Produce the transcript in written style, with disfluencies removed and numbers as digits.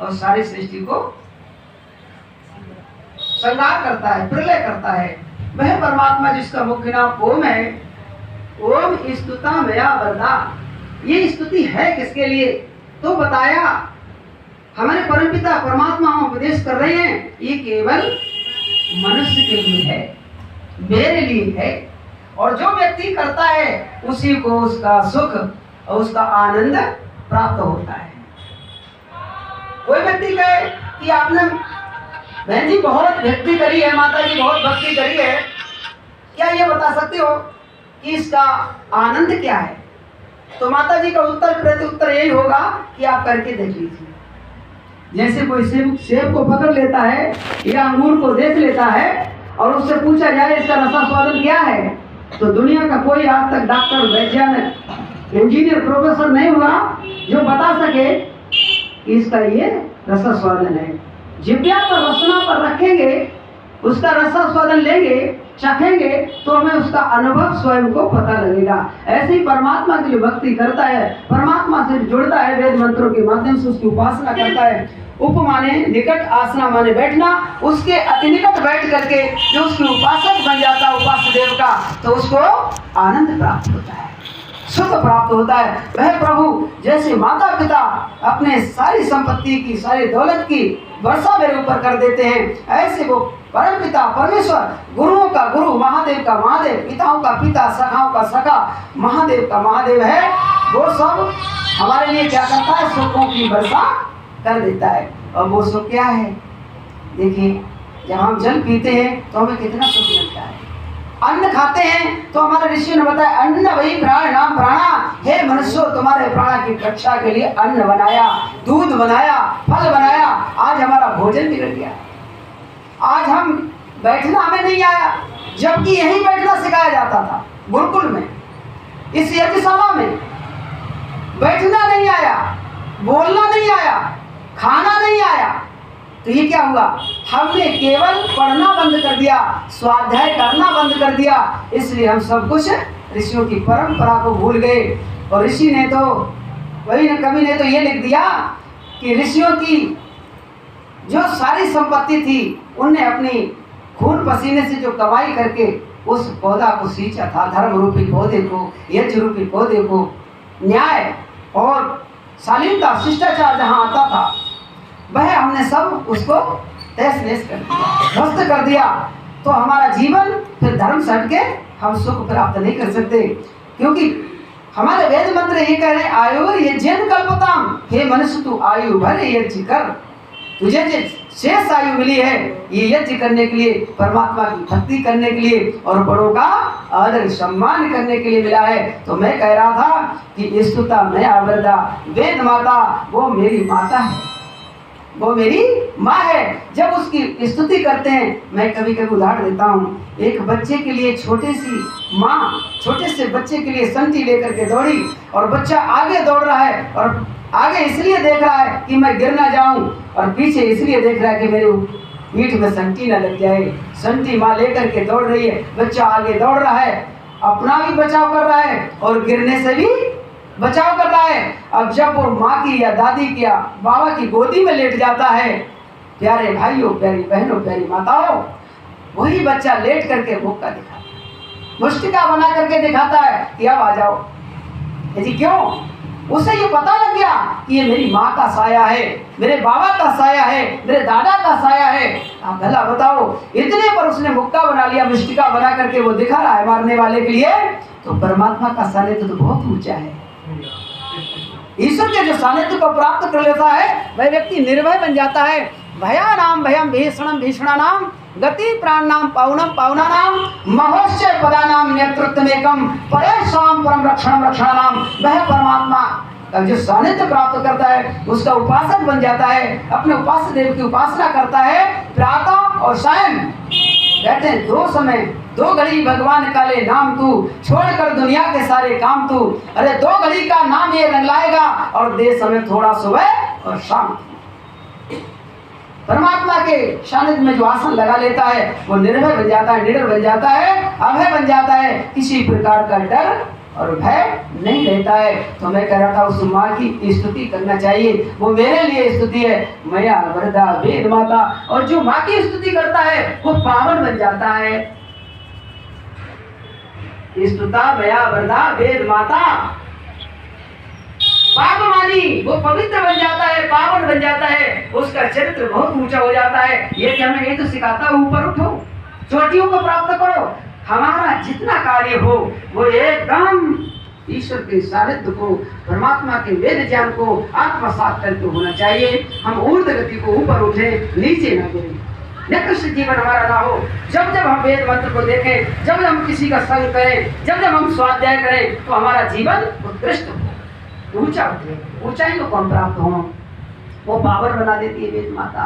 और सारी सृष्टि को संहार करता है, प्रलय करता है। वह परमात्मा जिसका मुख्य नाम ओम है। ओम स्तुता मया वरदा। ये स्तुति है किसके लिए? तो बताया हमारे परमपिता परमात्मा हम उपदेश कर रहे हैं, ये केवल मनुष्य के लिए है, मेरे लिए है। और जो व्यक्ति करता है उसी को उसका सुख और उसका आनंद प्राप्त होता है। कोई व्यक्ति कहे कि आपने बहन जी बहुत भक्ति करी है, माता जी बहुत भक्ति करी है, क्या ये बता सकते हो कि इसका आनंद क्या है? तो माता जी का उत्तर प्रत्युत्तर यही होगा कि आप करके देख लीजिए। जैसे कोई सेब को पकड़ लेता है या अंगूर को देख लेता है और उससे पूछा जाए इसका रसास्वादन क्या है, तो दुनिया का कोई आज तक डॉक्टर, वैज्ञानिक, इंजीनियर, प्रोफेसर नहीं हुआ जो बता सके कि इसका ये रसास्वादन है। जिब्या पर रसना पर रखेंगे, उसका रसास्वादन लेंगे, चखेंगे, तो हमें उसका अनुभव स्वयं को पता लगेगा। ऐसे ही परमात्मा की जो भक्ति करता है, परमात्मा से जुड़ता है, वेद मंत्रों के माध्यम से उसकी उपासना करता है। उप माने निकट, आसना माने बैठना, उसके अति निकट बैठ करके जो उसकी उपासक बन जाता है, उपास्य देव का, तो उसको आनंद प्राप्त होता है, सुख प्राप्त होता है। वह प्रभु जैसे माता पिता अपने सारी संपत्ति की, सारी दौलत की वर्षा मेरे ऊपर कर देते हैं, ऐसे वो परम पिता परमेश्वर, गुरुओं का गुरु, महादेव का महादेव, पिताओं का पिता, सखाओं का सखा, महादेव का महादेव है। वो सब हमारे लिए क्या करता है? सुखों की वर्षा कर देता है। और वो सुख क्या है? देखिए, जब हम जल पीते हैं तो हमें कितना सुख मिलता है। अन्न खाते हैं तो हमारे ऋषि ने बताया अन्न वही प्राण नाम प्राणा। हे मनुष्य, तुम्हारे प्राण की रक्षा के लिए अन्न बनाया, दूध बनाया, फल बनाया। आज हमारा भोजन बिगड़ गया, आज हम बैठना हमें नहीं आया, जबकि यहीं बैठना सिखाया जाता था गुरुकुल में, इस यज्ञशाला में। बैठना नहीं आया, बोलना नहीं आया, खाना नहीं आया, तो ये क्या हुआ? हमने केवल पढ़ना बंद कर दिया, स्वाध्याय करना बंद कर दिया। इसलिए हम सब कुछ ऋषियों की परंपरा को भूल गए। और ऋषि ने तो वही न कवि ने तो ये लिख दिया कि ऋषियों की जो सारी संपत्ति थी उनने अपनी खून पसीने से जो कमाई करके उस पौधा को सींचा था, धर्म रूपी पौधे को, यज्ञ रूपी पौधे को। न्याय और शालीनता, शिष्टाचार जहाँ आता था, वह हमने सब उसको तहस नहस कर दिया, ध्वस्त कर दिया। तो हमारा जीवन फिर धर्म से हट के हम सुख प्राप्त नहीं कर सकते, क्योंकि हमारे वेद मंत्र ये कह रहे हैं आयुर् यज्ञेन कल्पताम। हे मनुष्य, तू आयु भर यज्ञ कर, तुझे जो शेष आयु मिली है ये यज्ञ करने के लिए, परमात्मा की भक्ति करने के लिए और बड़ों का आदर सम्मान करने के लिए मिला है। तो मैं कह रहा था कि स्तुता मया वरदा, वेद माता वो मेरी माता है, वो मेरी माँ है। जब उसकी स्तुति करते हैं, मैं कभी कभी उदाहरण देता हूँ, एक बच्चे के लिए छोटी सी माँ छोटे से बच्चे के लिए संटी लेकर के दौड़ी, और बच्चा आगे दौड़ रहा है, और आगे इसलिए देख रहा है कि मैं गिर ना जाऊं, और पीछे इसलिए देख रहा है कि मेरे पीठ में संटी ना लग जाए। संटी माँ लेकर के दौड़ रही है, बच्चा आगे दौड़ रहा है, अपना भी बचाव कर रहा है और गिरने से भी बचाव कर रहा है। अब जब वो माँ की या दादी की या बाबा की गोदी में लेट जाता है, प्यारे भाइयों, प्यारी बहनों, प्यारी माताओं, वही बच्चा लेट करके मुक्का दिखाता है, मुष्टिका बना करके दिखाता है कि अब आ जाओ। जी क्यों? उसे ये पता लग गया कि ये मेरी माँ का साया है, मेरे बाबा का साया है, मेरे दादा का साया है। आप भला बताओ, इतने पर उसने मुक्का बना लिया, मुष्टिका बना करके वो दिखा रहा है मारने वाले के लिए। तो परमात्मा का सानिध्य तो बहुत ऊंचा है। ईश्वर के जो सानिध्य को प्राप्त कर लेता है वह व्यक्ति निर्भय बन जाता है। भया नाम भयम भीषणम भीषणा नाम, गति प्राण नाम पावनम पावना नाम, महोश्चय पदा नाम नेतृत्वमेकम, परेशान परम रक्षण रक्षणा नाम। वह परमात्मा जो सानिध्य प्राप्त करता है उसका उपासक बन जाता है, अपने उपास्य देव की उपासना करता है। प्रातः और सायं कहते हैं दो समय, दो घड़ी भगवान का ले नाम तू, छोड़कर दुनिया के सारे काम तू। अरे दो घड़ी का नाम ये रंग लाएगा, और दे समय थोड़ा सुबह और शाम। परमात्मा के सानिध्य में जो आसन लगा लेता है वो निर्भय बन जाता है, निडर बन जाता है, अभय बन जाता है। किसी प्रकार का डर और भय नहीं रहता है। तो मैं कह रहा था उस माँ की स्तुति करना चाहिए, वो मेरे लिए स्तुति है, मैया वरदा वेद माता। और जो माँ की स्तुति करता है वो पावन बन जाता है। स्तुता मैया वरदा वेद माता, पापमानी, वो पवित्र बन जाता है, पावन बन जाता है, उसका चरित्र बहुत ऊंचा हो जाता है। ये क्या मैं ये तो सिखाता हूँ, ऊपर उठो, चोटियों को प्राप्त करो। हमारा जितना कार्य हो वो एकदम ईश्वर के सानिध्य को, परमात्मा के वेद ज्ञान को आत्मसात करके होना चाहिए। हम ऊर्ध्व गति को ऊपर उठे, नीचे न गिरे, निकृष्ट जीवन हमारा ना हो। जब जब हम वेद मंत्र को देखें, जब जब हम किसी का संग करें, जब जब हम स्वाध्याय करें, तो हमारा जीवन उत्कृष्ट हो, ऊंचा उठे, ऊंचाइयों को हम प्राप्त हो। वो पावर बना देती है वेद माता।